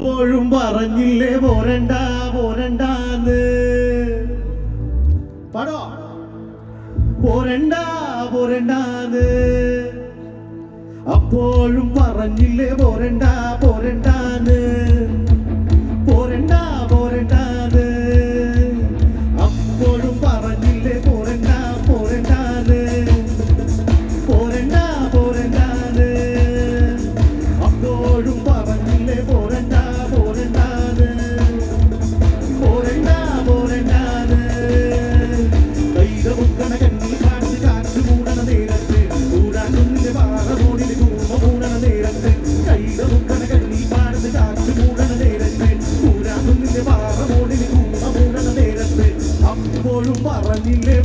എപ്പോഴും പറഞ്ഞില്ലേ പോരണ്ട പോരണ്ടാന്ന് പാടോ പോരണ്ട പോരണ്ടാന്ന് അപ്പോഴും പറഞ്ഞില്ലേ പോരണ്ട പോരണ്ടാന്ന് പോരണ്ട പോരണ്ടാന്ന് അപ്പോഴും പറഞ്ഞില്ലേ പോരണ്ട പോരണ്ടാന്ന് പോരണ്ട പോരണ്ടാന്ന് അപ്പോഴും പറഞ്ഞില്ലേ പോരണ്ട പോരണ്ടാന്ന് പോരണ്ട പോരണ്ടാന്ന് കൈത മുക്കണ കണ്ണി കാണിച്ച് കാറ്റ് മൂടണ നേരത്ത് കൂടാക്കുന്നിന്റെ പാറ മോടിന് കൂമ മൂടണ നേരത്ത് കൈത മുക്കണ കണ്ണി കാണിച്ച് കാറ്റ് മൂടണ നേരത്ത് കൂടാക്കുന്നിന്റെ പാറ മോടിന് കൂമ മൂടണ നേരത്ത് അപ്പോഴും പറഞ്ഞില്ലേ